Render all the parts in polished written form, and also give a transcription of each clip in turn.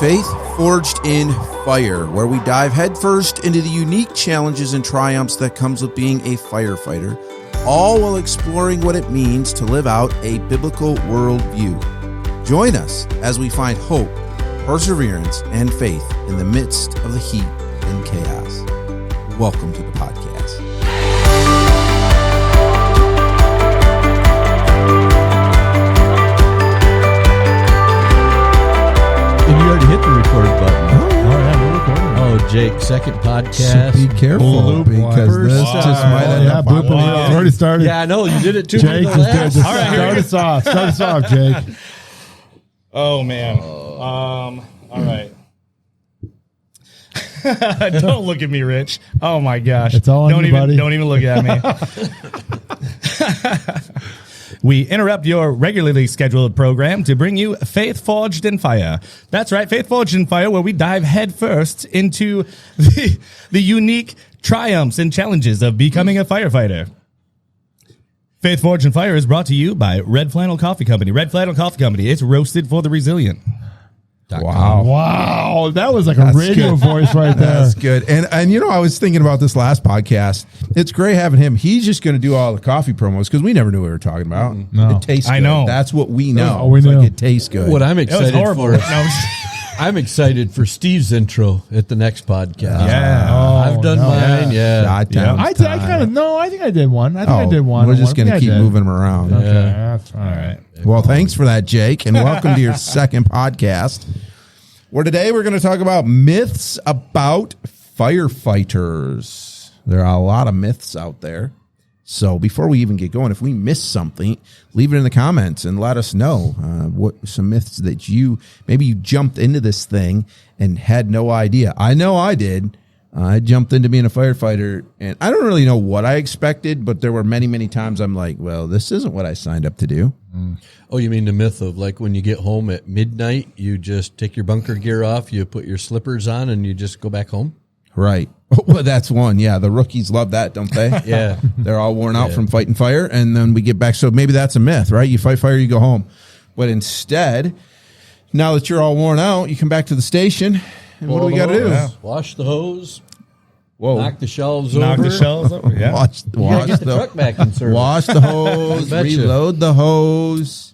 Faith Forged in Fire, where we dive headfirst into the unique challenges and triumphs that comes with being a firefighter, all while exploring what it means to live out a biblical worldview. Join us as we find hope, perseverance, and faith in the midst of the heat and chaos. Welcome to the podcast. And you already hit the record button. Oh, yeah, we're recording. Oh, Jake, second podcast. So be careful because this just might end up on It's already started. Yeah, I know. You did it too. Jake is dead. Just All right, start us off. Start us off, Jake. Oh man. All right. Don't look at me, Rich. Oh my gosh. It's all on don't you, even buddy. don't even look at me. We interrupt your regularly scheduled program to bring you Faith Forged in Fire. That's right, Faith Forged in Fire, where we dive headfirst into the unique triumphs and challenges of becoming a firefighter. Faith Forged in Fire is brought to you by Red Flannel Coffee Company. Red Flannel Coffee Company. It's roasted for the resilient. Wow. That was like That's a radio good. voice right there. That's good. And you know, I was thinking about this last podcast. It's great having him. He's just going to do all the coffee promos because we never knew what we were talking about. No. It tastes good. I know. That's what we know. Oh, we It's know. like it tastes good. What I'm It was excited horrible. for. No, I'm excited for Steve's intro at the next podcast. yeah. I've done mine. Yeah. Shot-town I time. kind of I think I did one. I think I Oh, did one. We're just going to Yeah, I keep did. moving them around. Okay, Yeah. that's fine. All right. Well, thanks for that, Jake, and welcome to your second podcast. Where today we're going to talk about myths about firefighters. There are a lot of myths out there. So before we even get going, if we miss something, leave it in the comments and let us know what some myths that you jumped into this thing and had no idea. I know I did. I jumped into being a firefighter, and I don't really know what I expected, but there were many, many times I'm like, well, this isn't what I signed up to do. Oh, you mean the myth of like when you get home at midnight, you just take your bunker gear off, you put your slippers on, and you just go back home? Right. Well, that's one. Yeah, the rookies love that, don't they? Yeah. They're all worn out from fighting fire, and then we get back. So maybe that's a myth, right? You fight fire, you go home. But instead, now that you're all worn out, you come back to the station, and what do we got to do? Yeah. Wash the hose, Whoa. knock the shelves Knock over. the shells over. Yeah. Wash You gotta get the truck back in service. wash the hose, I betcha. reload the hose,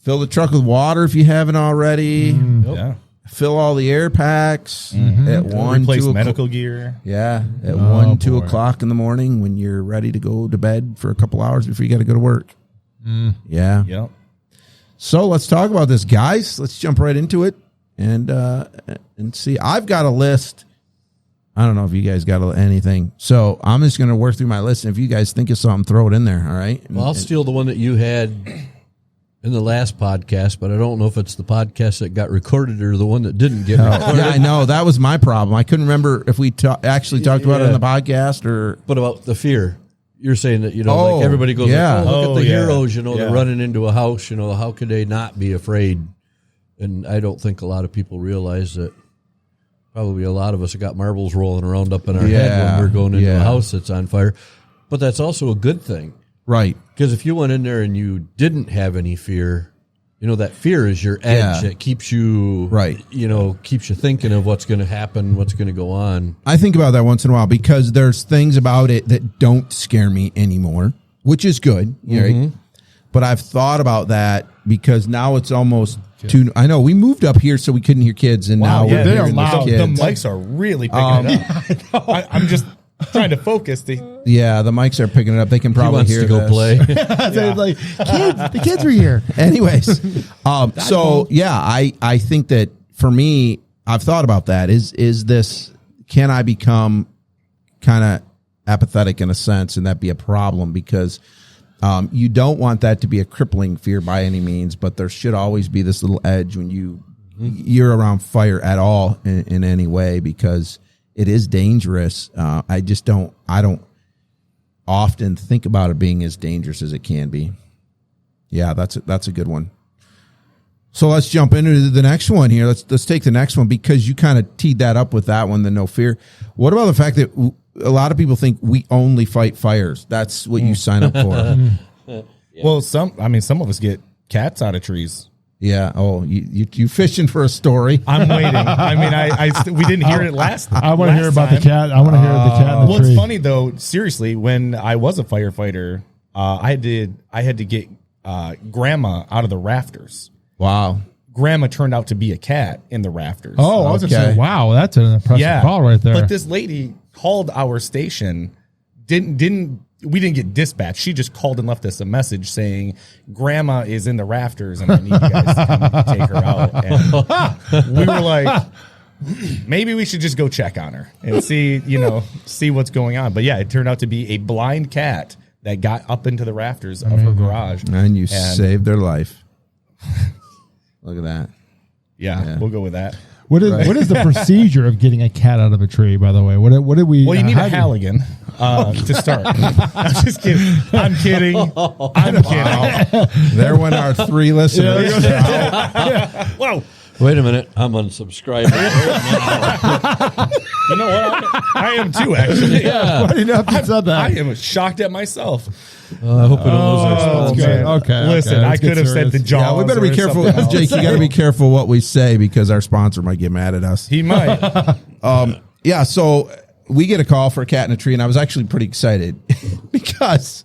fill the truck with water if you haven't already, Yeah. fill all the air packs at 1, Replace 2 medical gear. Yeah, at 1, 2 boy. o'clock in the morning when you're ready to go to bed for a couple hours before you got to go to work. Yeah. Yep. So let's talk about this, guys. Let's jump right into it and see. I've got a list. I don't know if you guys got anything. So I'm just going to work through my list. And if you guys think of something, throw it in there. All right. Well, I'll steal the one that you had in the last podcast, but I don't know if it's the podcast that got recorded or the one that didn't get recorded. Yeah, I know. That was my problem. I couldn't remember if we actually talked about it on the podcast or. But about the fear. You're saying that, Oh, like everybody goes, yeah. like, oh, look Oh, at the yeah. heroes, they're Yeah. running into a house, how could they not be afraid? And I don't think a lot of people realize that probably a lot of us have got marbles rolling around up in our head when we're going into a house that's on fire. But that's also a good thing. Right. Because if you went in there and you didn't have any fear, that fear is your edge. Yeah. It keeps you, Right. Keeps you thinking of what's going to happen, what's going to go on. I think about that once in a while because there's things about it that don't scare me anymore, which is good. Right? But I've thought about that because now it's almost too. I know we moved up here so we couldn't hear kids, and now yeah, we're they are hearing loud. the The kids. mics are really picking it up. I'm just trying to focus. Yeah, the mics are picking it up. They can He probably wants hear to go this. play. So it's like, the kids were here. Anyways, so yeah, I think that for me, I've thought about that. Is this, can I become kind of apathetic in a sense and that be a problem? Because you don't want that to be a crippling fear by any means, but there should always be this little edge when you're around fire at all in any way, because it is dangerous. I don't often think about it being as dangerous as it can be. Yeah, that's a good one. So let's jump into the next one here. Let's take the next one because you kind of teed that up with that one, the no fear. What about the fact that a lot of people think we only fight fires? That's what you sign up for. Well, some of us get cats out of trees. Yeah. Oh, you fishing for a story? I'm waiting. I mean, we didn't hear it last. I want to last hear about time. the cat. I want to hear the cat in the Well, tree. it's funny though. Seriously, when I was a firefighter, I had to get Grandma out of the rafters. Wow. Grandma turned out to be a cat in the rafters. Oh, I was going to Okay. say, wow, that's an impressive call right there. But this lady called our station. We didn't get dispatched. She just called and left us a message saying, "Grandma is in the rafters, and I need you guys to come take her out." And we were like, maybe we should just go check on her and see what's going on. But yeah, it turned out to be a blind cat that got up into the rafters of her garage, And you saved their life. Look at that. Yeah, we'll go with that. What is the procedure of getting a cat out of a tree? By the way, what did we? Well, you need a Halligan to start. I'm just kidding. I'm kidding. I'm kidding. There went our 3 listeners. Whoa. Wait a minute. I'm unsubscribing. You know what? I am too, actually. Yeah. Why did you have to say that? I am shocked at myself. I hope we don't lose our Oh, sponsor. okay. Okay. Listen, okay. I Let's get could have said serious. the Jaws. Yeah, we better be or careful. something else. Jake, you got to be careful what we say because our sponsor might get mad at us. He might. Yeah, so we get a call for a cat in a tree, and I was actually pretty excited because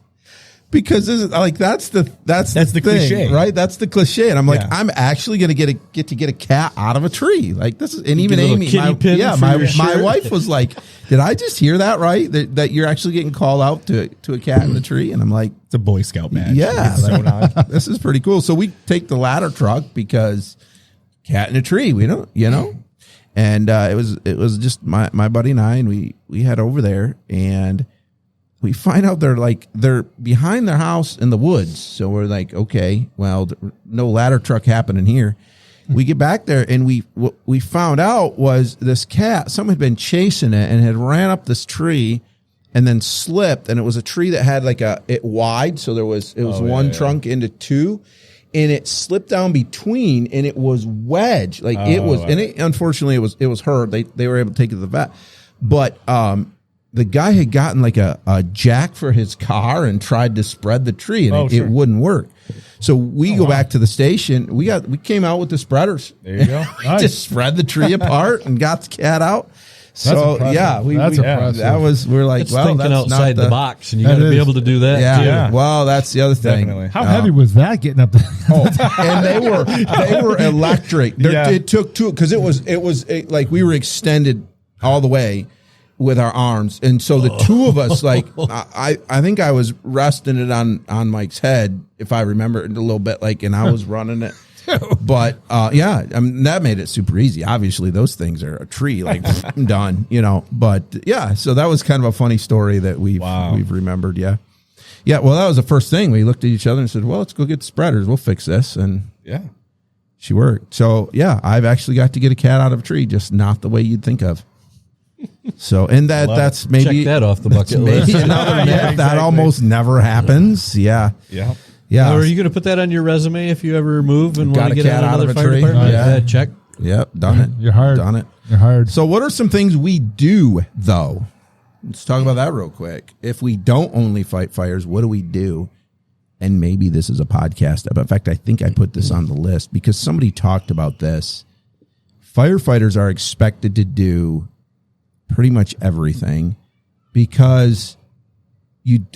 this is like that's the the cliche. right? That's the cliche, and I'm like, Yeah. I'm actually going to get a cat out of a tree. Like this is, and even get a little Amy, kitty pin for your my shirt. wife was like, did I just hear that right? That you're actually getting called out to a cat in the tree, and I'm like, It's a Boy Scout badge. yeah, It's sewn on. this is pretty cool. So we take the ladder truck because cat in a tree, we don't, and it was just my buddy and I, and we head over there, and we find out they're behind their house in the woods. So we're like, okay, well, no ladder truck happening here. We get back there, and what we found out was this cat, someone had been chasing it and had ran up this tree and then slipped, and it was a tree that had it wide, so it was one trunk into 2, and it slipped down between, and it was wedged. Unfortunately it was her. They were able to take it to the vet. But the guy had gotten a jack for his car and tried to spread the tree, and it wouldn't work. So we go back to the station. We came out with the spreaders. There you go. Nice. Just spread the tree apart and got the cat out. So impressive. yeah, That's impressive. we're like, It's well, thinking that's outside not the box, and you That got to be is. able to do that. Yeah. too. Yeah. Well, that's the other thing. Definitely. How heavy was that getting up there? And they were electric. Yeah. It took 2 because it was like we were extended all the way with our arms, and so the 2 of us, I think I was resting it on Mike's head, if I remember it a little bit, and I was running it. But yeah, I mean, that made it super easy. Obviously, those things are a tree, done, But yeah, so that was kind of a funny story that we've remembered. Yeah. Well, that was the first thing. We looked at each other and said, "Well, let's go get the spreaders. We'll fix this." And Yeah. she worked. So yeah, I've actually got to get a cat out of a tree, just not the way you'd think of. So, and that's maybe Check that off the bucket maybe list. another myth that exactly. almost never happens. Yeah. Yeah. Yeah. Or are you going to put that on your resume if you ever move and Got want a to get cat out out of another a fire tree. department? Yeah. Check. Yep. Done it. You're hired. Done it. You're hired. So what are some things we do though? Let's talk about that real quick. If we don't only fight fires, what do we do? And maybe this is a podcast. In fact, I think I put this on the list because somebody talked about this. Firefighters are expected to do pretty much everything because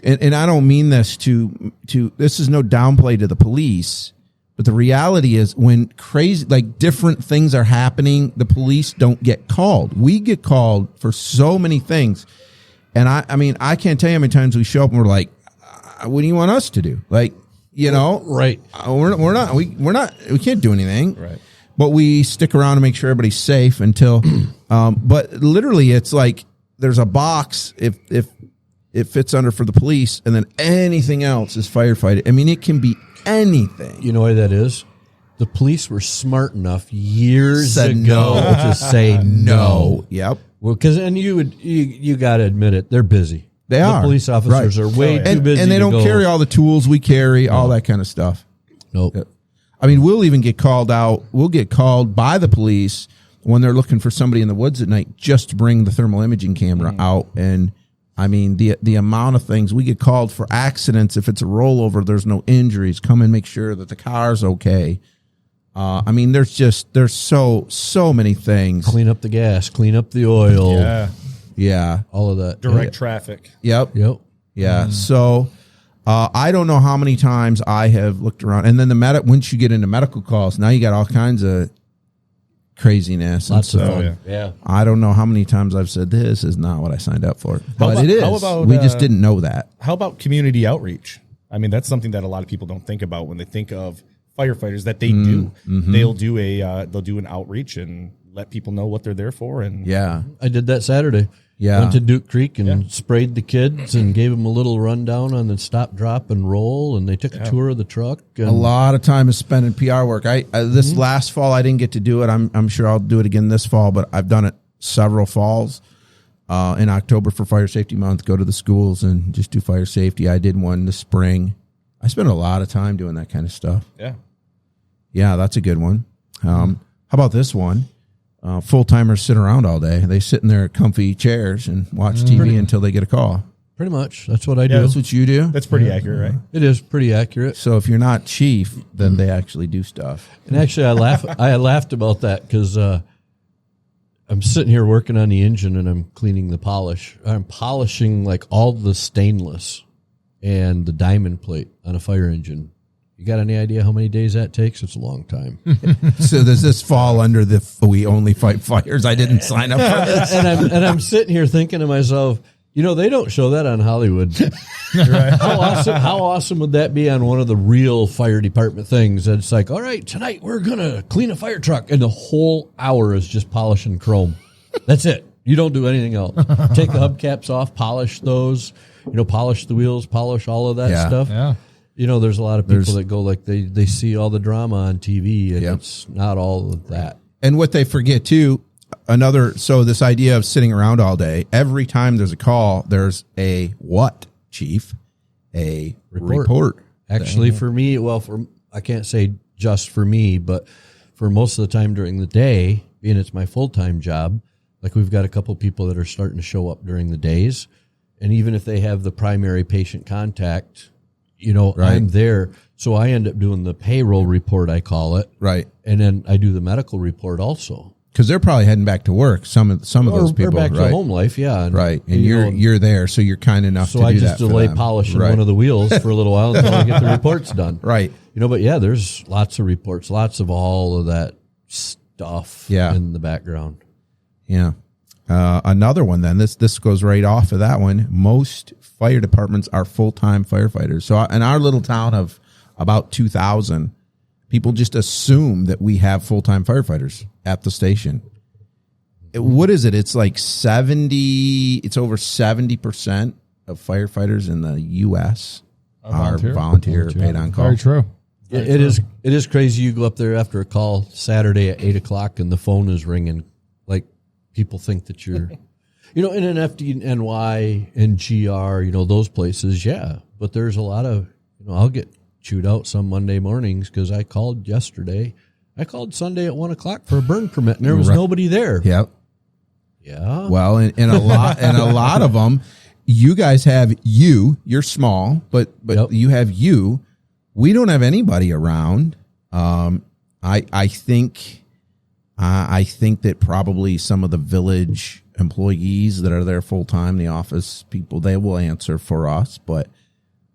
and I don't mean this to this is no downplay to the police, but the reality is when crazy, different things are happening, the police don't get called. We get called for so many things. And I mean, I can't tell you how many times we show up and we're like, what do you want us to do? Right. We can't do anything. Right. But we stick around to make sure everybody's safe until, but literally it's like there's a box if it fits under for the police, and then anything else is firefighting. I mean, it can be anything. You know why that is? The police were smart enough years Said ago no. to say no. Yep. Well, because you got to admit it, they're busy. They the are. police officers Right. are way too busy, and they to don't go, carry all the tools we carry, all that kind of stuff. Nope. I mean, we'll even get called out. We'll get called by the police when they're looking for somebody in the woods at night just to bring the thermal imaging camera out. And I mean, the amount of things we get called for accidents. If it's a rollover, there's no injuries. Come and make sure that the car's okay. I mean, there's so many things. Clean up the gas, clean up the oil. Yeah. All of that. Direct traffic. Yep. Yeah. Mm. So I don't know how many times I have looked around, and then once you get into medical calls, now you got all kinds of craziness. Lots of fun. Yeah. I don't know how many times I've said this is not what I signed up for, but it is. How about, we just didn't know that. How about community outreach? I mean, that's something that a lot of people don't think about when they think of firefighters. That they do. Mm-hmm. They'll do an outreach and let people know what they're there for. And I did that Saturday. Yeah. Went to Duke Creek and sprayed the kids and gave them a little rundown on the stop, drop, and roll. And they took a tour of the truck. And A lot of time is spent in PR work. This last fall I didn't get to do it. I'm sure I'll do it again this fall, but I've done it several falls. In October for Fire Safety Month, go to the schools and just do fire safety. I did one this spring. I spent a lot of time doing that kind of stuff. Yeah, that's a good one. How about this one? Full-timers sit around all day. They sit in their comfy chairs and watch TV until they get a call. pretty much. That's what I do. That's what you do? That's pretty accurate, right? It is pretty accurate. So if you're not chief, then they actually do stuff. And actually, I laughed about that because I'm sitting here working on the engine and I'm cleaning the polish. I'm polishing like all the stainless and the diamond plate on a fire engine. You got any idea how many days that takes? It's a long time. So does this fall under the we only fight fires? I didn't sign up for this. and I'm sitting here thinking to myself, you know, they don't show that on Hollywood. Right. How awesome would that be on one of the real fire department things? And it's like, all right, tonight we're going to clean a fire truck. And the whole hour is just polishing chrome. That's it. You don't do anything else. Take the hubcaps off, polish those, polish the wheels, polish all of that stuff. Yeah. There's a lot of people that go like they see all the drama on TV and it's not all of that. And what they forget too, so this idea of sitting around all day, every time there's a call, there's a what, Chief? A report. Actually, for me, I can't say just for me, but for most of the time during the day, being it's my full-time job, like we've got a couple people that are starting to show up during the days. And even if they have the primary patient contact, I'm there. So I end up doing the payroll report, I call it. Right. And then I do the medical report also. Because they're probably heading back to work. Some of those people, back to home life, yeah. And you're there, so you're kind enough to do that. So I just delay polishing one of the wheels for a little while until I get the reports done. Right. But yeah, there's lots of reports, lots of all of that stuff in the background. Yeah. Another one then. This goes right off of that one. Most fire departments are full-time firefighters. So in our little town of about 2,000, people just assume that we have full-time firefighters at the station. What is it? It's like 70. It's over 70% of firefighters in the U.S. are volunteer paid on call. Very true. It is crazy. You go up there after a call Saturday at 8:00 and the phone is ringing. Like people think that you're, in an FDNY and GR, those places. Yeah. But there's a lot of, I'll get chewed out some Monday mornings because I called yesterday. I called Sunday at 1:00 for a burn permit and there was nobody there. Yep. Yeah. Well, and a lot of them, you guys have you're small, but you have we don't have anybody around. I think that probably some of the village employees that are there full time, the office people, they will answer for us, but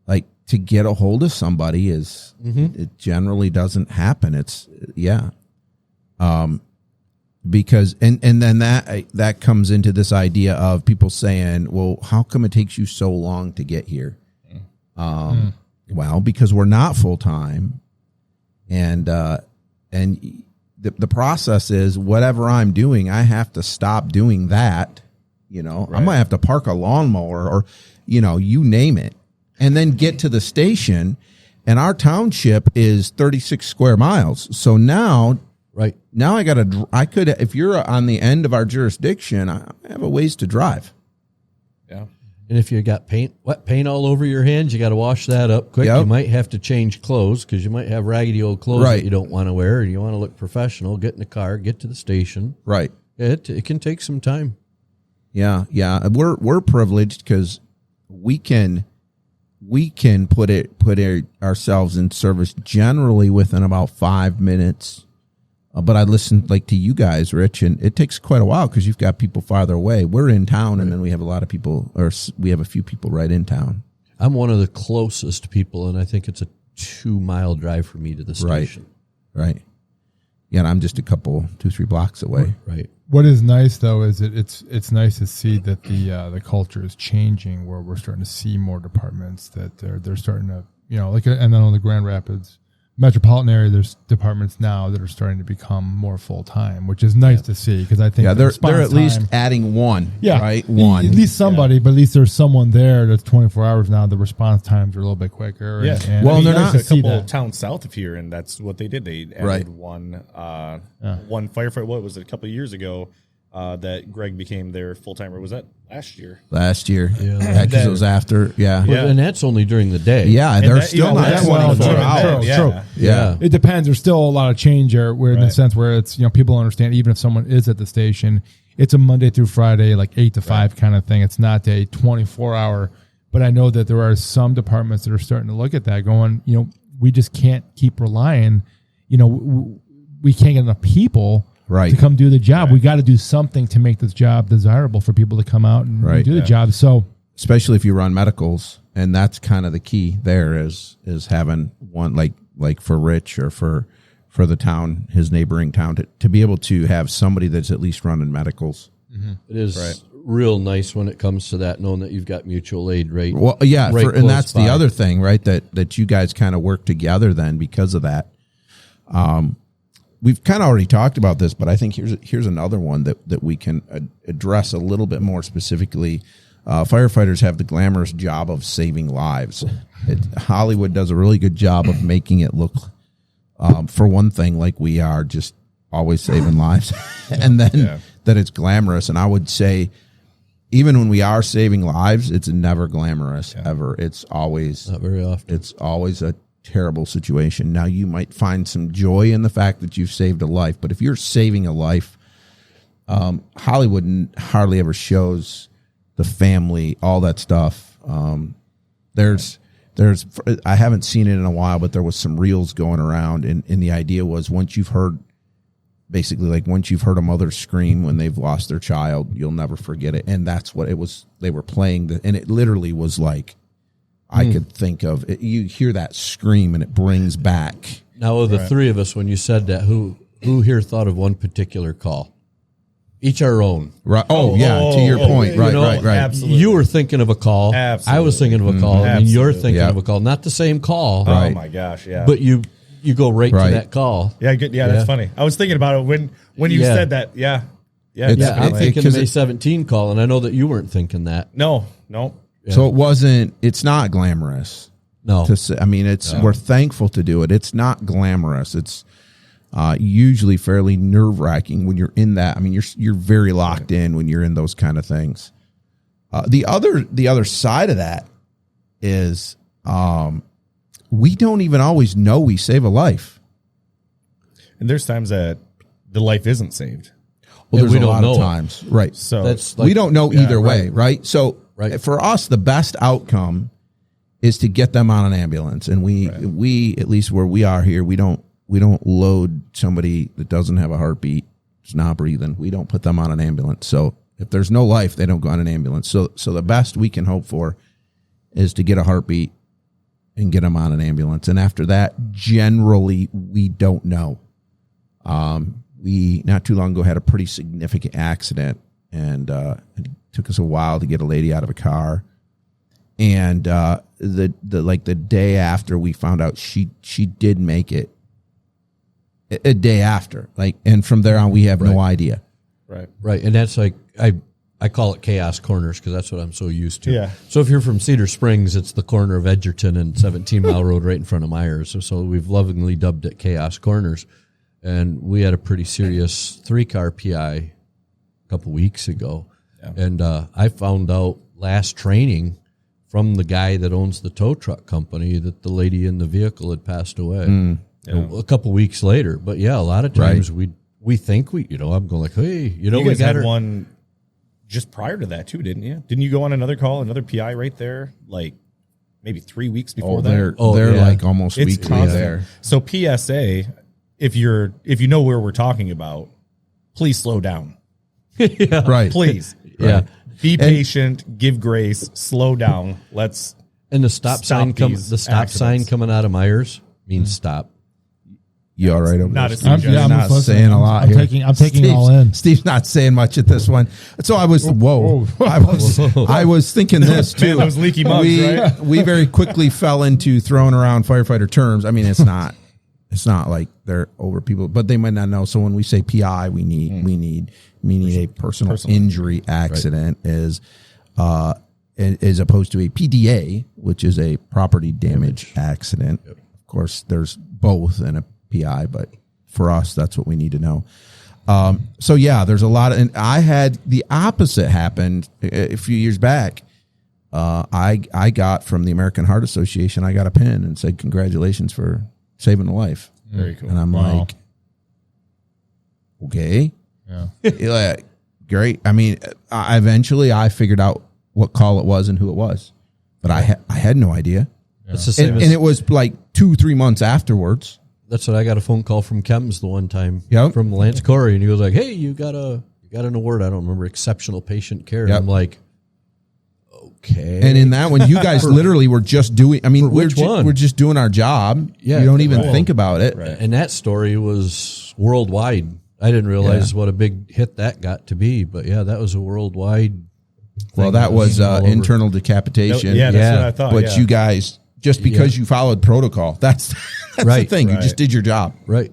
like to get a hold of somebody it generally doesn't happen. It's because and then that comes into this idea of people saying, well, how come it takes you so long to get here? Well, because we're not full time, and the process is whatever I'm doing, I have to stop doing that. I might have to park a lawnmower or you name it, and then get to the station. And our township is 36 square miles. So now I could, if you're on the end of our jurisdiction, I have a ways to drive. Yeah. And if you got wet paint all over your hands, you got to wash that up quick. Yep. You might have to change clothes because you might have raggedy old clothes that you don't want to wear and you want to look professional. Get in the car, get to the station. Right. It can take some time. Yeah. Yeah. We're privileged because we can put ourselves in service generally within about 5 minutes But I listen like to you guys, Rich, and it takes quite a while because you've got people farther away. We're in town, and then we have a lot of people, or we have a few people right in town. I'm one of the closest people, and I think it's a 2-mile drive for me to the station. Right. Yeah, and I'm just a couple, 2-3 blocks away. Right. What is nice though is it's nice to see that the culture is changing, where we're starting to see more departments that they're starting to, like, and then on the Grand Rapids metropolitan area, there's departments now that are starting to become more full time, which is nice to see, because I think they're at least adding one. Right, one at least somebody, but at least there's someone there that's 24 hours now. The response times are a little bit quicker. Yeah, and well, they're not a couple towns south of here, and that's what they did. They added one firefighter. What was it? A couple of years ago. That Greg became their full timer. Was that last year? Yeah, because it was after. Yeah, and that's only during the day. Yeah, and they're still not 24 hours. True. Yeah, it depends. There's still a lot of change there, where in the sense where it's people understand, even if someone is at the station, it's a Monday through Friday, like 8 to 5 kind of thing. It's not a 24-hour. But I know that there are some departments that are starting to look at that, going, we just can't keep relying. We can't get enough people. Right. To come do the job. We got to do something to make this job desirable for people to come out and do the job. So, especially if you run medicals, and that's kind of the key there is having one like for Rich or for the town, his neighboring town, to be able to have somebody that's at least running medicals. Mm-hmm. It is real nice when it comes to that, knowing that you've got mutual aid, right? Well, yeah, and that's the other thing, right? That you guys kind of work together then because of that. We've kind of already talked about this, but I think here's another one that we can address a little bit more specifically. Firefighters have the glamorous job of saving lives. Hollywood does a really good job of making it look, for one thing, like we are just always saving lives, and then that it's glamorous. And I would say, even when we are saving lives, it's never glamorous ever. It's always not very often. It's always a terrible situation. Now, you might find some joy in the fact that you've saved a life, but if you're saving a life, Hollywood hardly ever shows the family, all that stuff. There's I haven't seen it in a while, but there was some reels going around, and the idea was once you've heard a mother scream when they've lost their child, you'll never forget it. And that's what it was. They were playing and it literally was like, I could think of it. You hear that scream and it brings back. Now, of the three of us, when you said that, who here thought of one particular call? Each our own. Right. To your point. Right. Absolutely. You were thinking of a call. Absolutely. I was thinking of a call. I mean, you're thinking of a call. Not the same call. Right. Oh my gosh, yeah. But you go right to that call. Yeah, good. Yeah, that's funny. I was thinking about it when you said that. Yeah. I'm thinking the May 17 call, and I know that you weren't thinking that. No. Yeah. So it's not glamorous. No. We're thankful to do it. It's not glamorous. It's usually fairly nerve-wracking when you're in that. I mean, you're very locked in when you're in those kind of things. The other side of that is we don't even always know we save a life. And there's times that the life isn't saved. Well, there's a lot of times. Right. So that's we don't know either way, right? So for us, the best outcome is to get them on an ambulance. And we at least where we are here, we don't load somebody that doesn't have a heartbeat, is not breathing. We don't put them on an ambulance. So if there's no life, they don't go on an ambulance. So the best we can hope for is to get a heartbeat and get them on an ambulance. And after that, generally, we don't know. We, not too long ago, had a pretty significant accident, and it took us a while to get a lady out of a car. And the day after we found out she did make it, a day after, and from there on we have no idea. Right. And that's like, I call it chaos corners because that's what I'm so used to. Yeah. So if you're from Cedar Springs, it's the corner of Edgerton and 17 Mile Road right in front of Myers. So we've lovingly dubbed it chaos corners. And we had a pretty serious 3-car PI a couple weeks ago. Yeah. And I found out last training from the guy that owns the tow truck company that the lady in the vehicle had passed away a couple weeks later. But yeah, a lot of times we think I'm going like, hey, you we guys got had one just prior to that too, didn't you? Didn't you go on another call, another PI right there, like maybe 3 weeks before that? They're like almost weekly there. So PSA if you know where we're talking about, please slow down. Yeah. Right. Please. Yeah. Right. Be patient, give grace, slow down. Let's And the stop sign coming out of Myers means stop. You all right over Not there? a suggestion. You're not listening. saying a lot I'm here. taking it all in. Steve's not saying much at this one. So I was I was thinking this too. Man, those leaky mugs, right? We very quickly fell into throwing around firefighter terms. I mean, it's not like they're over people, but they might not know. So when we say PI, we need a personal injury accident as opposed to a PDA, which is a property damage accident. Yep. Of course, there's both in a PI, but for us, that's what we need to know. So yeah, there's a lot of, and I had the opposite happen a few years back. I got from the American Heart Association, I got a pin and said, congratulations for saving a life. Very cool. And I'm like, okay. Yeah. Great. I mean, eventually I figured out what call it was and who it was, but I had no idea. Yeah. It's the same and it was like 2-3 months afterwards. That's what I got a phone call from Chems the one time Yep. from Lance Corey, and he was like, "Hey, you got an award. I don't remember, exceptional patient care." Yep. And I'm like, okay. And in that one, you guys literally were just doing. I mean, which one? We're just doing our job. Yeah, you don't even think about it. Right. And that story was worldwide. I didn't realize what a big hit that got to be, but yeah, that was a worldwide. Well, that was internal decapitation. Yeah, that's what I thought. But you guys, just because you followed protocol, that's right. the thing. Right. You just did your job. Right.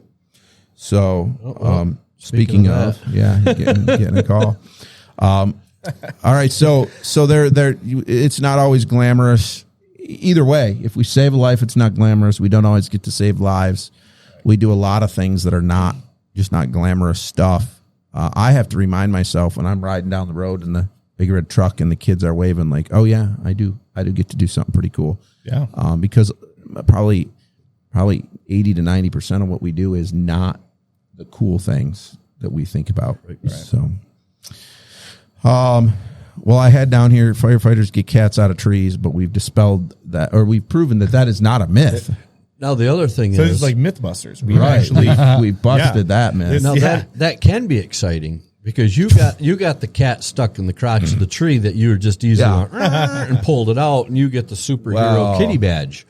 So, speaking of getting a call. All right. So it's not always glamorous. Either way, if we save a life, it's not glamorous. We don't always get to save lives. We do a lot of things that are not glamorous stuff. I have to remind myself when I'm riding down the road in the big red truck and the kids are waving like, oh yeah, I do get to do something pretty cool. Yeah. Because probably 80 to 90% of what we do is not the cool things that we think about. Right. So, well, I had down here, firefighters get cats out of trees, but we've dispelled that, or we've proven that is not a myth. Now the other thing so is, it's like Mythbusters. We actually we busted that myth. now that can be exciting because you got the cat stuck in the crotch of the tree that you were just easily and pulled it out, and you get the superhero kitty badge.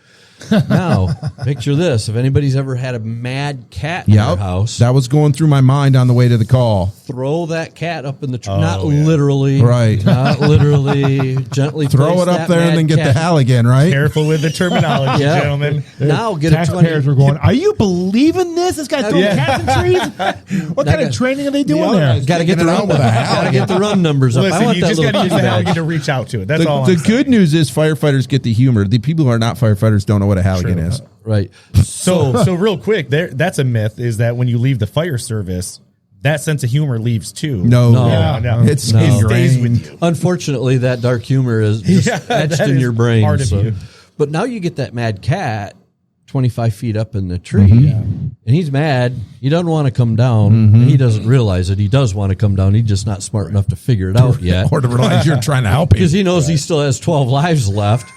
Now, picture this. If anybody's ever had a mad cat in their house. That was going through my mind on the way to the call. Throw that cat up in the tree. Not literally. Right. Not literally. Gently throw it up there and then get the hell again, right? Careful with the terminology, gentlemen. Now get taxpayers were going, are you believing this? This guy's throwing cats in trees? What kind of training are they doing there? Got to get the run numbers up. Listen, I want you that just got to use the Halligan to reach out to it. That's all I'm saying. The good news is firefighters get the humor. The people who are not firefighters don't know what a Halligan is. Right. So real quick, that's a myth, is that when you leave the fire service, that sense of humor leaves too. No. It stays with you. Unfortunately, that dark humor is just etched in your brain. Part of you. But now you get that mad cat 25 feet up in the tree, and he's mad. He doesn't want to come down. He doesn't realize it. He does want to come down. He's just not smart enough to figure it out yet. Or to realize you're trying to help him. Because he knows he still has 12 lives left.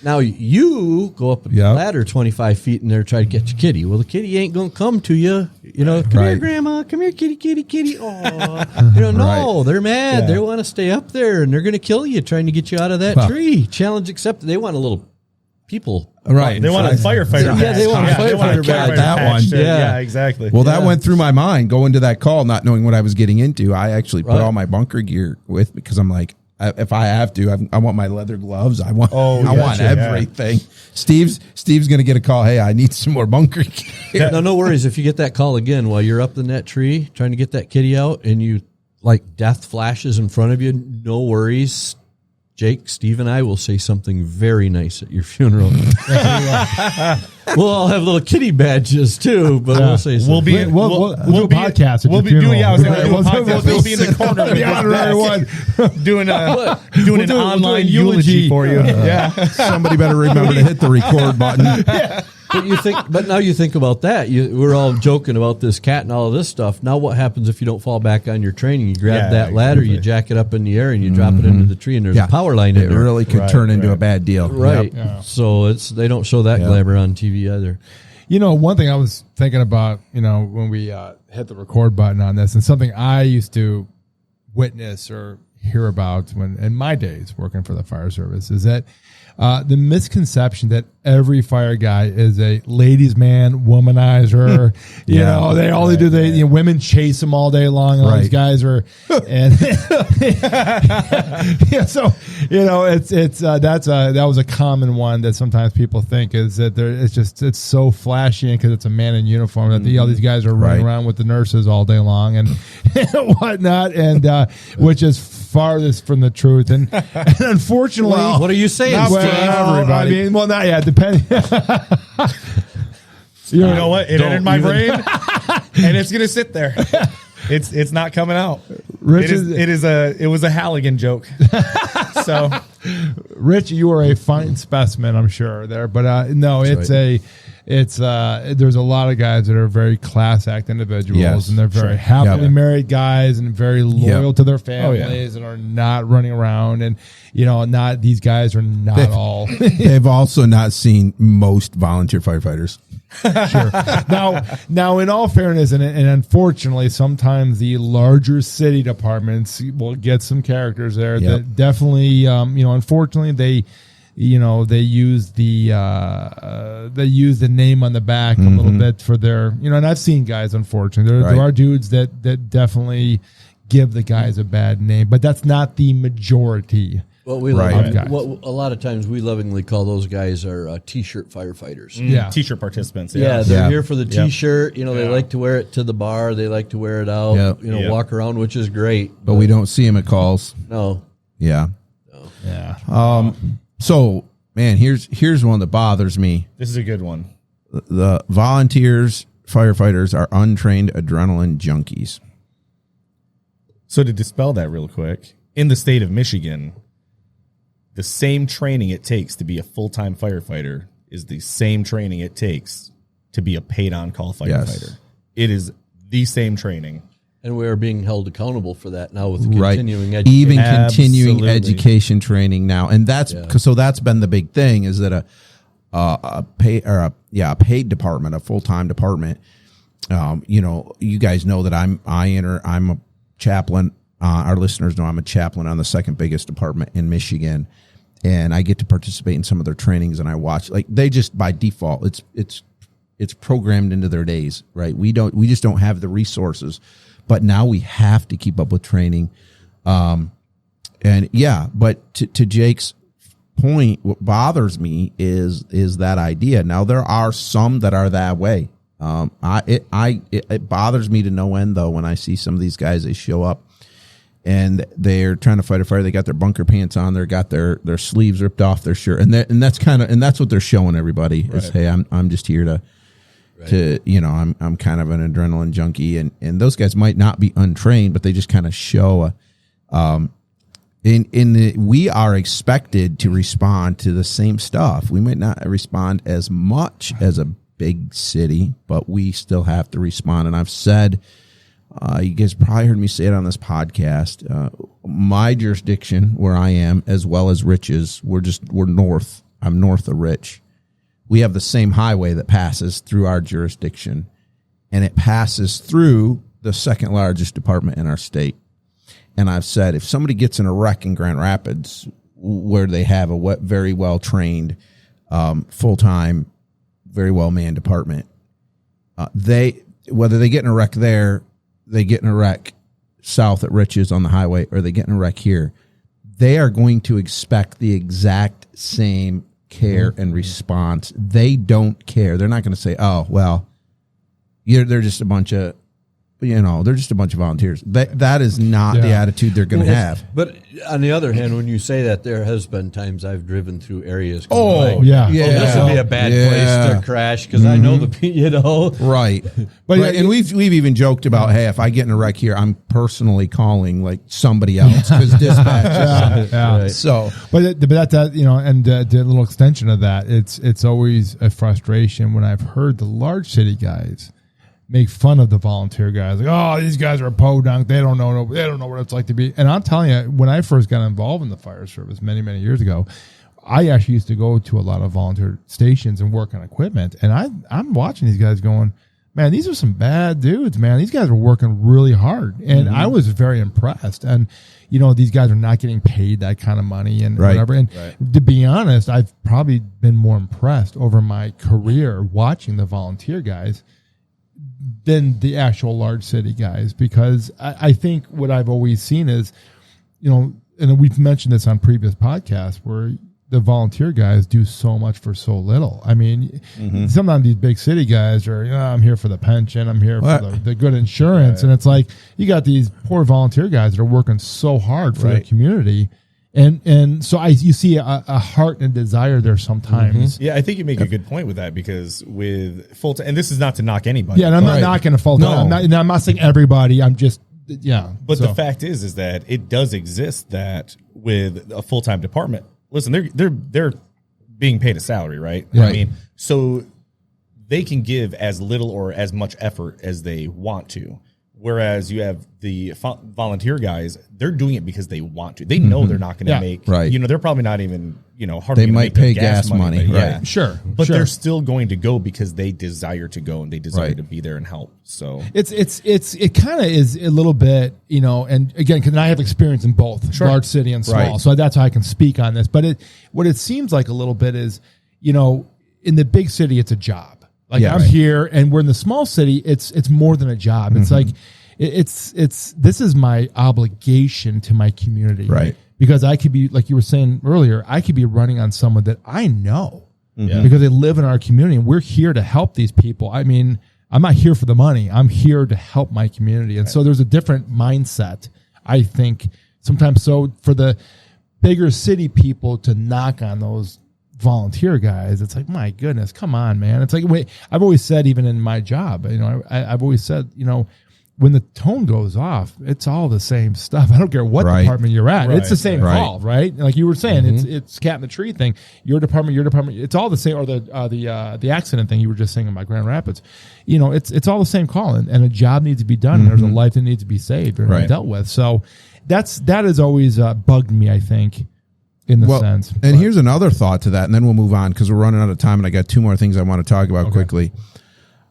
Now you go up a ladder 25 feet in there, try to get your kitty. Well, the kitty ain't going to come to you. You know, come here, Grandma. Come here, kitty, kitty, kitty. Oh, no, they're mad. They want to stay up there, and they're going to kill you trying to get you out of that tree. Challenge accepted. They want a little people. Right. They want a firefighter. Yeah, they want a firefighter badge. That one. Yeah, exactly. Well, that went through my mind going to that call, not knowing what I was getting into. I actually put all my bunker gear with because I'm like, if I have to, I want my leather gloves. I want everything. Steve's going to get a call. Hey, I need some more bunker gear. No worries. If you get that call again while you're up in that tree trying to get that kitty out and you like death flashes in front of you, no worries. Jake, Steve, and I will say something very nice at your funeral. We'll all have little kitty badges too, but we'll say something. We'll do a podcast. We'll be doing a podcast. We'll be in the corner with the honorary one, doing an online eulogy for you. Yeah, somebody better remember to hit the record button. But now you think about that. We're all joking about this cat and all of this stuff. Now what happens if you don't fall back on your training? You grab that ladder, you jack it up in the air, and you drop it into the tree, and there's a power line in there. It really could turn into a bad deal. Right. Yep. So they don't show that glamour on TV either. One thing I was thinking about, when we hit the record button on this, and something I used to witness or hear about when in my days working for the fire service is that the misconception that every fire guy is a ladies' man, womanizer. They do. Women chase them all day long. All these guys are, and that was a common one that sometimes people think is that it's so flashy because it's a man in uniform that all these guys are running around with the nurses all day long and whatnot, and which is farthest from the truth. And unfortunately, what are you saying? Everybody. Not yet. Depending. You know what? It entered my brain, and it's gonna sit there. It's not coming out. It was a Halligan joke. So, Rich, you are a fine specimen, I'm sure there, but no, That's it's there's a lot of guys that are very class act individuals, and they're very happily married guys and very loyal to their families and are not running around, and these guys are not all. They've also not seen most volunteer firefighters. Sure. Now, in all fairness, and unfortunately, sometimes the larger city departments will get some characters there that definitely, unfortunately, they use the name on the back a little bit for their, and I've seen guys, unfortunately, there are dudes that definitely give the guys a bad name, but that's not the majority. Well, a lot of times we lovingly call those guys our T-shirt firefighters. T-shirt participants. They're here for the T-shirt. They like to wear it to the bar. They like to wear it out. Walk around, which is great. But we don't see them at calls. No. Yeah. No. Yeah. So, man, here's one that bothers me. This is a good one. The volunteers, firefighters are untrained adrenaline junkies. So to dispel that real quick, in the state of Michigan, the same training it takes to be a full-time firefighter is the same training it takes to be a paid on-call firefighter. Yes. It is the same training. And we are being held accountable for that now with continuing education. Even continuing education training now. And that's been the big thing is that a paid department, a full-time department, you guys know that I'm a chaplain. Our listeners know I'm a chaplain on the second biggest department in Michigan, and I get to participate in some of their trainings. And I watch, they just by default, it's programmed into their days, right? We just don't have the resources, but now we have to keep up with training. But to Jake's point, what bothers me is that idea. Now there are some that are that way. It bothers me to no end though when I see some of these guys. They show up and they're trying to fight a fire. They got their bunker pants on. They got their sleeves ripped off their shirt, and that's what they're showing everybody is, hey, I'm just here to I'm kind of an adrenaline junkie, and those guys might not be untrained, but they just kind of show we are expected to respond to the same stuff. We might not respond as much as a big city, but we still have to respond. And I've said, you guys probably heard me say it on this podcast. My jurisdiction where I am, as well as Rich's, we're north. I'm north of Rich. We have the same highway that passes through our jurisdiction, and it passes through the second largest department in our state. And I've said, if somebody gets in a wreck in Grand Rapids, where they have a very well trained, full-time, very well manned department, whether they get in a wreck there, they get in a wreck south at Rich's on the highway, or they get in a wreck here, they are going to expect the exact same care and response. They don't care. They're not going to say, oh, well, they're just a bunch of, they're just a bunch of volunteers. That is not the attitude they're going to have. But on the other hand, when you say that, there has been times I've driven through areas. This would be a bad place to crash because I know right. But and we've even joked about, hey, if I get in a wreck here, I'm personally calling like somebody else because dispatch. Right. So, but that's and the little extension of that, it's always a frustration when I've heard the large city guys make fun of the volunteer guys. Like, oh, these guys are a podunk. They don't know what it's like to be. And I'm telling you, when I first got involved in the fire service many, many years ago, I actually used to go to a lot of volunteer stations and work on equipment, and I'm watching these guys going, man, these are some bad dudes, man. These guys are working really hard, and I was very impressed. And these guys are not getting paid that kind of money and whatever. And to be honest, I've probably been more impressed over my career watching the volunteer guys than the actual large city guys, because I think what I've always seen is, and we've mentioned this on previous podcasts, where the volunteer guys do so much for so little. I mean, sometimes these big city guys are, I'm here for the pension, I'm here for the good insurance. And it's like, you got these poor volunteer guys that are working so hard for the community. And so you see a heart and a desire there sometimes. Yeah, I think you make a good point with that, because with full time, and this is not to knock anybody. Yeah, and I'm not knocking a full time. I'm not saying everybody. I'm just, But the fact is that it does exist that with a full time department, listen, they're being paid a salary, right? Right. I mean, so they can give as little or as much effort as they want to. Whereas you have the volunteer guys, they're doing it because they want to. They know they're not going to make, they're probably not even, hardly they might pay gas money. Yeah, sure. But they're still going to go because they desire to go and they desire to be there and help. So it kind of is a little bit, and again, because I have experience in both large city and small, so that's how I can speak on this. But what it seems like a little bit is, in the big city, it's a job. Like I'm here, and we're in the small city. It's more than a job. It's like this is my obligation to my community, right? Because I could be, like you were saying earlier, I could be running on someone that I know because they live in our community, and we're here to help these people. I mean, I'm not here for the money. I'm here to help my community, and so there's a different mindset, I think, sometimes. So for the bigger city people to knock on those volunteer guys, it's like, my goodness, come on, man. It's like, wait, I've always said, even in my job, I've always said, when the tone goes off, it's all the same stuff. I don't care what department you're at. It's the same call, right? Like you were saying, it's cat in the tree thing. Your department, it's all the same. Or the accident thing you were just saying about Grand Rapids. It's all the same call, and a job needs to be done. And there's a life that needs to be saved or dealt with. So that has always bugged me, I think, in the sense. And here's another thought to that, and then we'll move on because we're running out of time, and I got two more things I want to talk about quickly.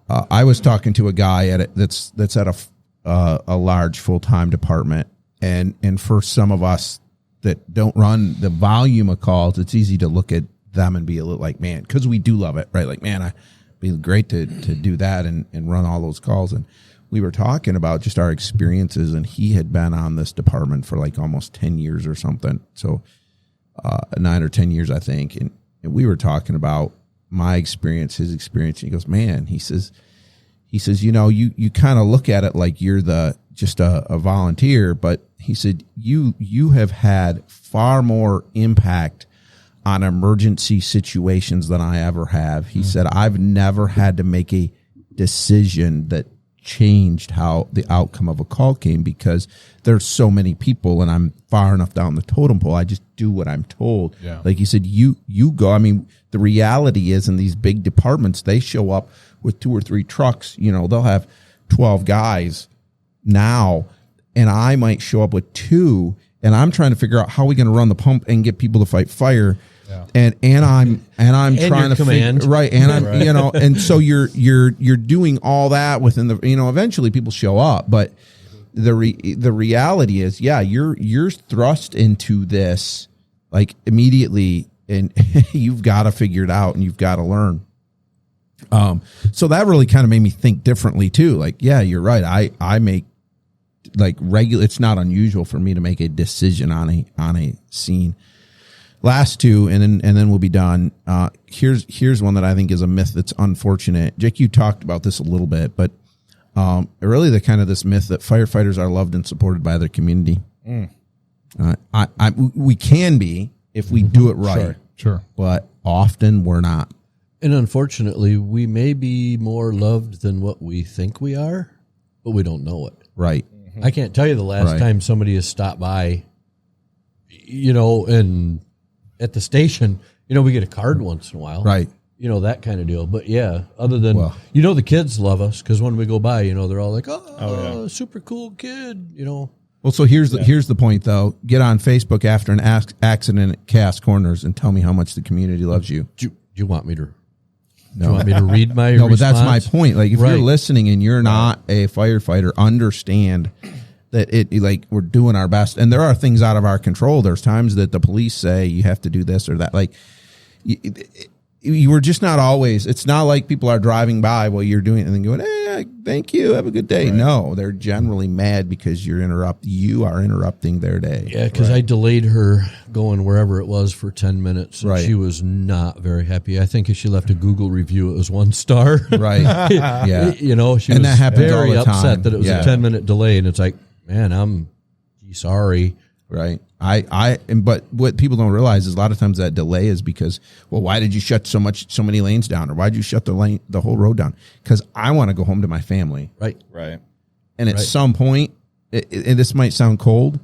I was talking to a guy that's at a large full-time department, and for some of us that don't run the volume of calls, it's easy to look at them and be a little like, man, because we do love it, right? Like, man, it'd be great to do that and run all those calls. And we were talking about just our experiences, and he had been on this department for like almost 10 years or something. So 9 or 10 years, I think. And we were talking about my experience, his experience. And he goes, man, he says, you kind of look at it like you're just a volunteer, but he said, you have had far more impact on emergency situations than I ever have. He said, I've never had to make a decision that changed how the outcome of a call came, because there's so many people and I'm far enough down the totem pole. I just do what I'm told. Yeah. Like you said, you go. I mean, the reality is in these big departments, they show up with 2 or 3 trucks. They'll have 12 guys now, and I might show up with 2, and I'm trying to figure out how we're going to run the pump and get people to fight fire. Yeah. And I'm trying to command. And I'm and so you're doing all that within the eventually people show up, but the reality is you're thrust into this like immediately, and you've got to figure it out and you've got to learn. So that really kind of made me think differently too. Like, yeah, you're right. I make like regular. It's not unusual for me to make a decision on a scene. Last 2, and then we'll be done. Here's one that I think is a myth that's unfortunate. Jake, you talked about this a little bit, but really the kind of this myth that firefighters are loved and supported by their community. We can be if we do it right. Sure. But often we're not. And unfortunately, we may be more loved than what we think we are, but we don't know it. Right. I can't tell you the last time somebody has stopped by, and at the station, we get a card once in a while. Right. That kind of deal. But yeah, other than, the kids love us because when we go by, they're all like, oh, super cool kid, Well, so here's the point, though. Get on Facebook after an accident at Cass Corners and tell me how much the community loves you. Do you want me to? No. Do you want me to read my response? But that's my point. Like, if you're listening and you're not a firefighter, understand that we're doing our best. And there are things out of our control. There's times that the police say you have to do this or that. Like, you were just not always. It's not like people are driving by while you're doing it and then going, "Hey, thank you, have a good day." Right. No, they're generally mad because you are interrupting their day. Yeah, because I delayed her going wherever it was for 10 minutes. And she was not very happy. I think if she left a Google review, it was 1 star. Right. Yeah. She was that happens all very the time. upset that it was a 10-minute delay, and it's like, man, I'm sorry. Right. But what people don't realize is a lot of times that delay is because, well, why did you shut so many lanes down, or why did you shut the whole road down? Because I want to go home to my family. Right. And at some point, and this might sound cold,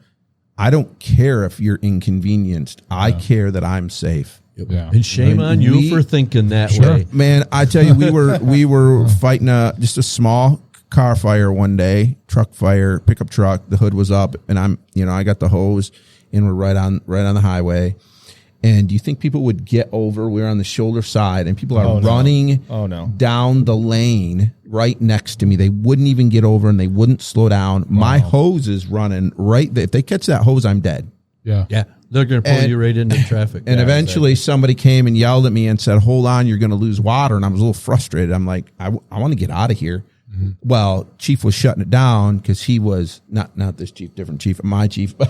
I don't care if you're inconvenienced. I care that I'm safe. Yep. Yeah. And shame on you for thinking that way, man. I tell you, we were fighting just a small car fire one day, truck fire, pickup truck. The hood was up, and I got the hose, and we're right on the highway. And do you think people would get over? We're on the shoulder side, and people are running down the lane right next to me. They wouldn't even get over, and they wouldn't slow down. Wow. My hose is running right there. If they catch that hose, I'm dead. Yeah. They're going to pull you right into traffic. And eventually somebody came and yelled at me and said, "Hold on, you're going to lose water." And I was a little frustrated. I'm like, I want to get out of here. Mm-hmm. Well, Chief was shutting it down because he was not this chief, different chief, my chief. But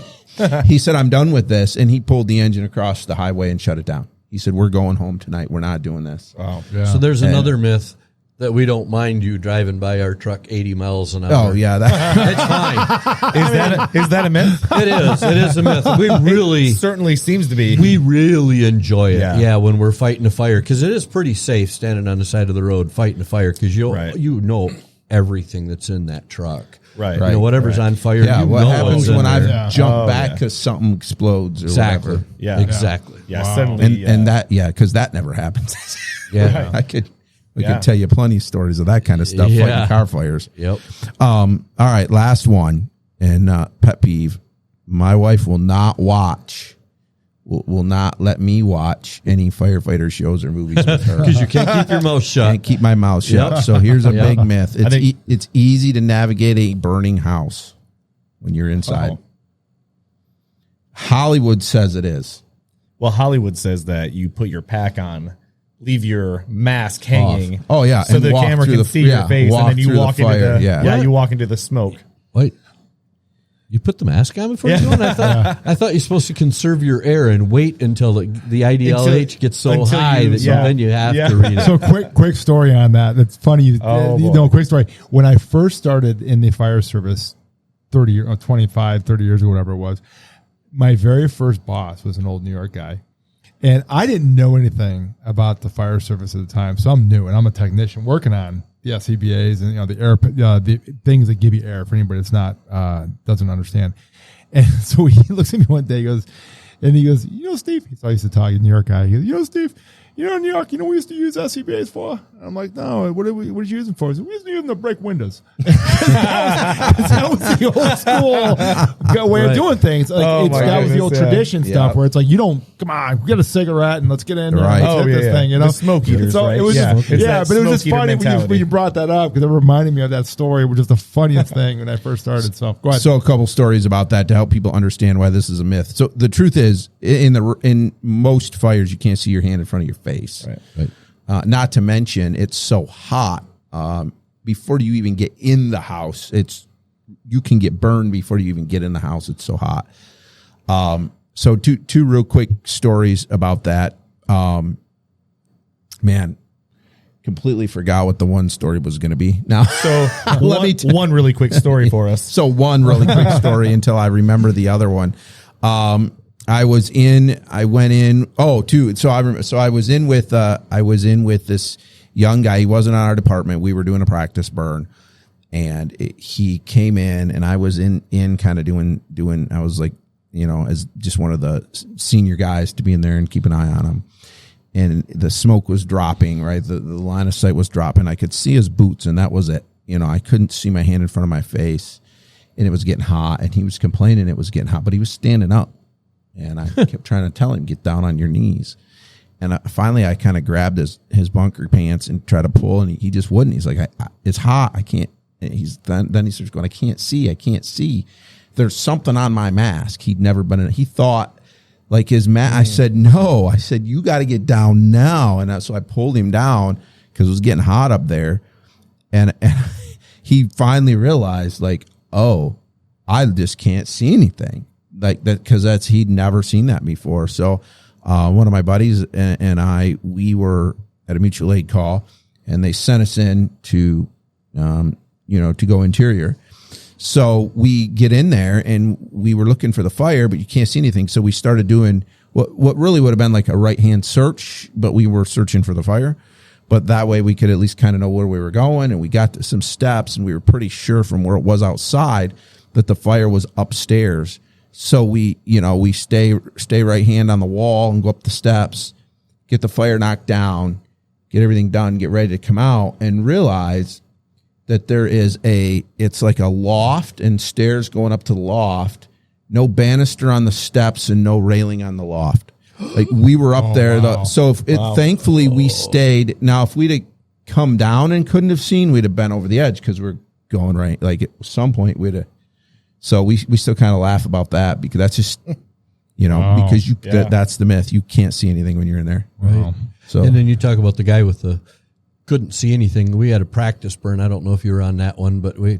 he said, "I'm done with this." And he pulled the engine across the highway and shut it down. He said, "We're going home tonight. We're not doing this." Wow. Yeah. So there's another myth that we don't mind you driving by our truck 80 miles an hour. Oh, yeah. That's fine. Is that a myth? It is. It is a myth. It certainly seems to be. We really enjoy it, when we're fighting a fire, because it is pretty safe standing on the side of the road fighting a fire, because you know everything that's in that truck. Right. Whatever's on fire. Yeah. What happens when I've jumped back because something explodes or whatever? Yeah. Exactly. Yeah. Wow. Suddenly, and that, because that never happens. Yeah. We could tell you plenty of stories of that kind of stuff, fighting car fires. Yep. All right, last one, and pet peeve. My wife will not let me watch any firefighter shows or movies with her. Because you can't keep your mouth shut. Can't keep my mouth shut. Yep. So here's a big myth. It's easy to navigate a burning house when you're inside. Uh-oh. Hollywood says it is. Well, Hollywood says that you put your pack on, leave your mask hanging. Oh, yeah. So the camera can see your face, and then you walk into you walk into the smoke. Wait. You put the mask on before you go in? I thought you're supposed to conserve your air and wait until the IDLH gets so high that then you have to read it. So quick story on that. That's funny. Quick story. When I first started in the fire service 30 years ago, whatever it was, my very first boss was an old New York guy. And I didn't know anything about the fire service at the time, so I'm new, and I'm a technician working on the SCBAs and the air, the things that give you air for anybody that's not doesn't understand. And so he looks at me one day, he goes, Steve. So I used to talk to a New York guy. He goes, Steve, in New York, we used to use SCBAs for. And I'm like, no, what are you using for? He said, we used to use them to break windows. that was the old school way of doing things. Like, that was the old tradition stuff where it's like, come on, get a cigarette and let's get in there and hit this thing, The smoke eaters, so right? It was but it was just funny when you brought that up, because it reminded me of that story, which is the funniest thing when I first started. So go ahead. So a couple stories about that to help people understand why this is a myth. So the truth is, in most fires, you can't see your hand in front of your face. Right. Not to mention, it's so hot. Before you even get in the house, you can get burned before you even get in the house. It's so hot. So two real quick stories about that. Completely forgot what the one story was going to be. Now, so one really quick story for us. So one really quick story until I remember the other one. I was in with this young guy. He wasn't on our department. We were doing a practice burn, and he came in, and I was in kind of doing, I was like, as just one of the senior guys to be in there and keep an eye on him. And the smoke was dropping, right? The line of sight was dropping. I could see his boots, and that was it. I couldn't see my hand in front of my face. and it was getting hot, and he was complaining it was getting hot, but he was standing up, and I kept trying to tell him, get down on your knees. And finally I kind of grabbed his bunker pants and tried to pull, and he just wouldn't. He's like, it's hot. I can't. And then he starts going, I can't see. There's something on my mask. He'd never been in. He thought like his mask. I said, no. I said, you got to get down now. And so I pulled him down because it was getting hot up there. And he finally realized like, oh, I just can't see anything like that. Cause he'd never seen that before. So, one of my buddies and I, we were at a mutual aid call, and they sent us in to go interior. So we get in there, and we were looking for the fire, but you can't see anything. So we started doing what really would have been like a right-hand search, but we were searching for the fire. But that way we could at least kind of know where we were going, and we got to some steps, and we were pretty sure from where it was outside that the fire was upstairs. So we stay right hand on the wall and go up the steps, get the fire knocked down, get everything done, get ready to come out, and realize that there is it's like a loft and stairs going up to the loft, no banister on the steps and no railing on the loft. Like we were up there. Wow. Thankfully we stayed. Now, if we'd have come down and couldn't have seen, we'd have been over the edge because we're going right. Like at some point we'd have. So we still kind of laugh about that because that's just, because that's the myth. You can't see anything when you're in there. Right. So, and then you talk about the guy with couldn't see anything. We had a practice burn. I don't know if you were on that one, but we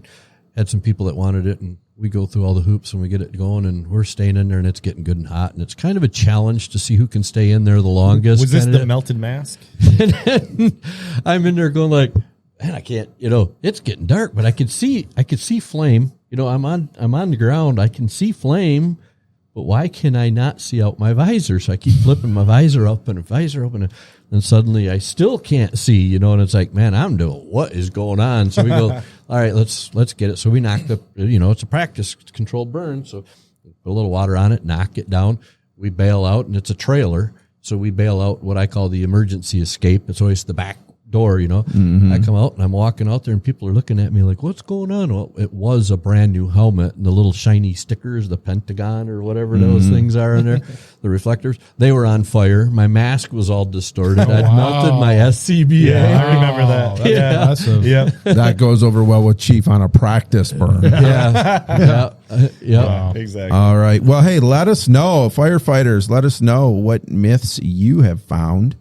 had some people that wanted it, and we go through all the hoops and we get it going, and we're staying in there, and it's getting good and hot, and it's kind of a challenge to see who can stay in there the longest. Was this the melted mask? And I'm in there going like, man, I can't, it's getting dark, but I could see flame. I'm on the ground. I can see flame, but why can I not see out my visor? So I keep flipping my visor up and and suddenly I still can't see, and it's like, man, I'm doing, what is going on? So we go, all right, let's get it. So we knocked up, it's a practice controlled burn. So put a little water on it, knock it down. We bail out, and it's a trailer. So we bail out what I call the emergency escape. It's always the back door, Mm-hmm. I come out and I'm walking out there, and people are looking at me like, what's going on? Well, it was a brand new helmet, and the little shiny stickers, the Pentagon or whatever those things are in there, the reflectors, they were on fire. My mask was all distorted. I'd melted my SCBA. Yeah, I remember that. That's impressive. Yep. that goes over well with Chief on a practice burn. Yeah. Wow. Exactly. All right. Well, hey, let us know, firefighters, let us know what myths you have found.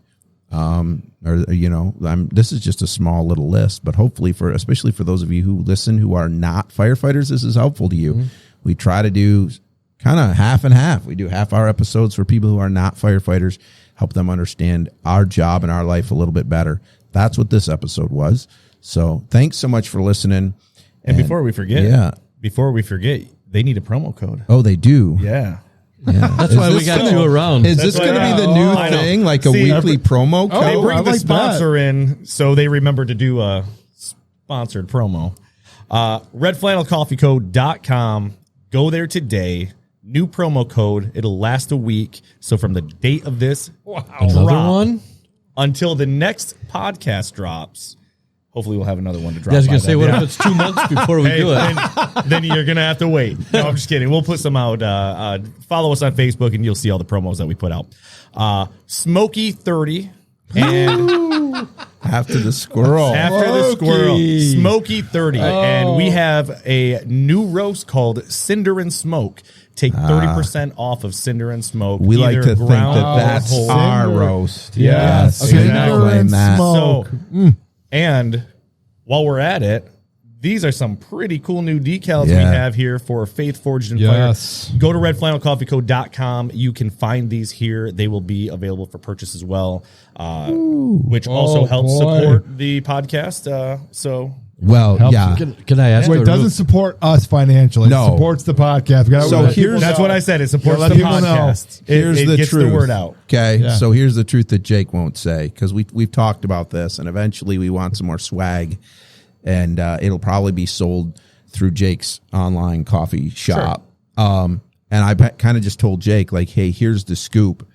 This is just a small little list, but hopefully especially for those of you who listen who are not firefighters, this is helpful to you. Mm-hmm. We try to do kind of half and half. We do half-hour episodes for people who are not firefighters, help them understand our job and our life a little bit better. That's what this episode was. So thanks so much for listening. And before we forget, they need a promo code. Oh, they do. Yeah. Yeah. That's why we got you around. Is this going to be the new thing, like a weekly promo code? They bring the like sponsor in, so they remember to do a sponsored promo. RedFlannelCoffeeCo.com. Go there today. New promo code. It'll last a week. So from the date of this Another one until the next podcast drops, hopefully we'll have another one to drop. I was going to say, what if it's 2 months before we do it? Then you're going to have to wait. No, I'm just kidding. We'll put some out. Follow us on Facebook, and you'll see all the promos that we put out. Smoky 30 and after the squirrel. Smoky 30. And we have a new roast called Cinder and Smoke. Take 30% off of Cinder and Smoke. We like to think that that's our roast. Yes. Okay, explain that. So, and while we're at it, these are some pretty cool new decals we have here for Faith Forged in Fire. Go to redflannelcoffeeco.com. You can find these here. They will be available for purchase as well, which also helps support the podcast. Can I ask? It doesn't support us financially. No. It supports the podcast. That's what I said. It supports the podcast. Here's the gets truth. The word out. Okay, Yeah. so here's the truth that Jake won't say, because we've talked about this, and eventually we want some more swag, and it'll probably be sold through Jake's online coffee shop. Sure. And I kind of just told Jake, like, hey, here's the scoop.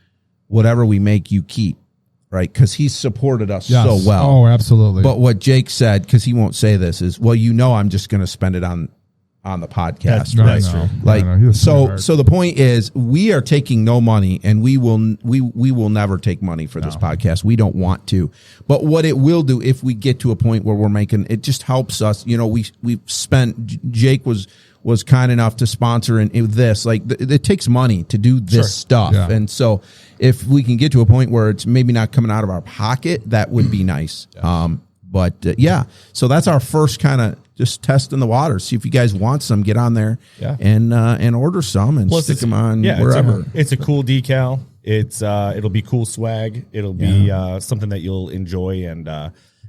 Whatever we make, you keep. Right, because he's supported us so well. Oh, absolutely. But what Jake said, because he won't say this, is, well, I'm just going to spend it on on the podcast. That's true. Like so the point is we are taking no money, and we will never take money for this podcast. We don't want to. But what it will do, if we get to a point where we're making, it just helps us. You know, we've spent, Jake was kind enough to sponsor in this. Like it takes money to do this stuff. Yeah. And so if we can get to a point where it's maybe not coming out of our pocket, that would be nice. Yeah. So that's our first kind of just testing the water. See if you guys want some, get on there and order some and stick them on wherever. It's a cool decal. It'll be cool swag. It'll be something that you'll enjoy and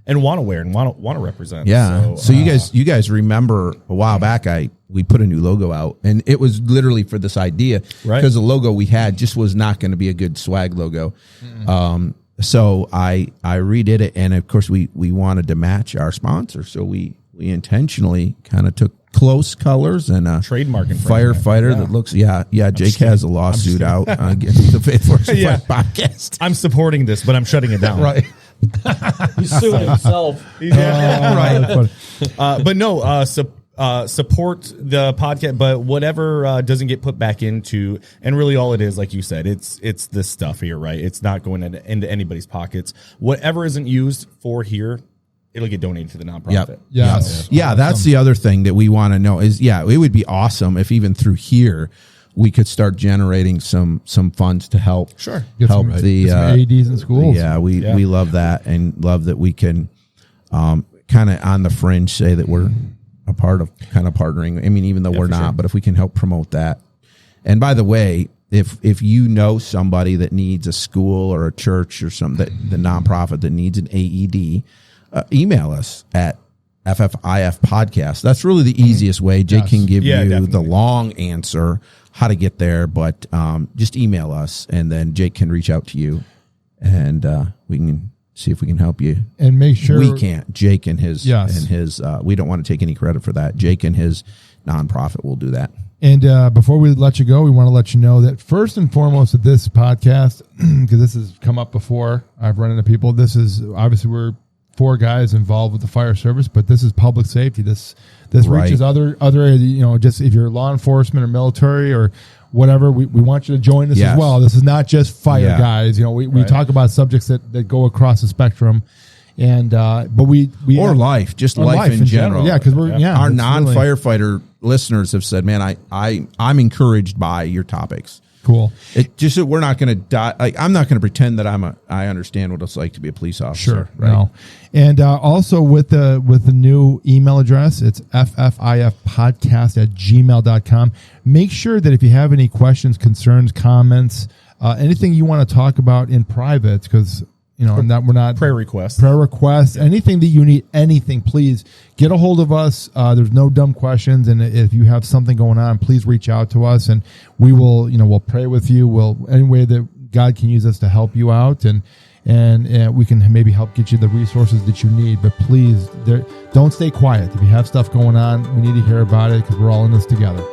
want to wear and want to represent. Yeah. So you guys remember a while back we put a new logo out, and it was literally for this idea because the logo we had just was not going to be a good swag logo. So I redid it, and of course we wanted to match our sponsor, so we intentionally kind of took close colors and a trademarking firefighter that looks Jake has a lawsuit out against the Faith Forged in Fire podcast. I'm supporting this, but I'm shutting it down. Right. He's suing himself. Right. But no, support the podcast, but whatever doesn't get put back into, and really all it is, like you said, it's this stuff here, right? It's not going into anybody's pockets. Whatever isn't used for here, it'll get donated to the nonprofit. Yeah, that's the other thing that we want to know is, it would be awesome if even through here we could start generating some funds to help help the AEDs in schools. Yeah, we love that, and love that we can kind of on the fringe say that we're a part of kind of partnering. I mean, even though we're not, but if we can help promote that. And by the way, if you know somebody that needs a school or a church or something, the nonprofit that needs an AED, email us at FFIF podcast. That's really the easiest way. Jake can give you the long answer how to get there, but just email us, and then Jake can reach out to you, and we can see if we can help you. And make sure we can't. Jake and his we don't want to take any credit for that. Jake and his nonprofit will do that. And before we let you go, we want to let you know that first and foremost of this podcast, because this has come up before, I've run into people. This is obviously we're 4 guys involved with the fire service, but this is public safety. This reaches other just if you're law enforcement or military or whatever, we want you to join us as well. This is not just fire guys. We talk about subjects that go across the spectrum, and but we or life in general. Yeah, because our non-firefighter listeners have said, man, I'm encouraged by your topics. Cool. It just we're not going to die. Like I'm not going to pretend that I understand what it's like to be a police officer. Sure. Right? No. And also with the new email address, it's ffifpodcast@gmail.com. Make sure that if you have any questions, concerns, comments, anything you want to talk about in private, because we're not prayer requests, anything that you need, anything, please get a hold of us. There's no dumb questions. And if you have something going on, please reach out to us, and we will, we'll pray with you. We'll, any way that God can use us to help you out, and we can maybe help get you the resources that you need. But please don't stay quiet. If you have stuff going on, we need to hear about it, because we're all in this together.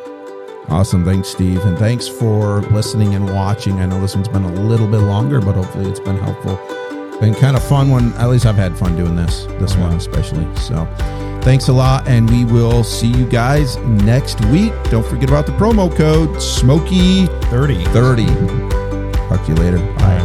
Awesome. Thanks, Steve. And thanks for listening and watching. I know this one's been a little bit longer, but hopefully it's been helpful. Been kind of fun one. At least I've had fun doing this one especially. So thanks a lot, and we will see you guys next week. Don't forget about the promo code SMOKY30. Talk to you later. Bye.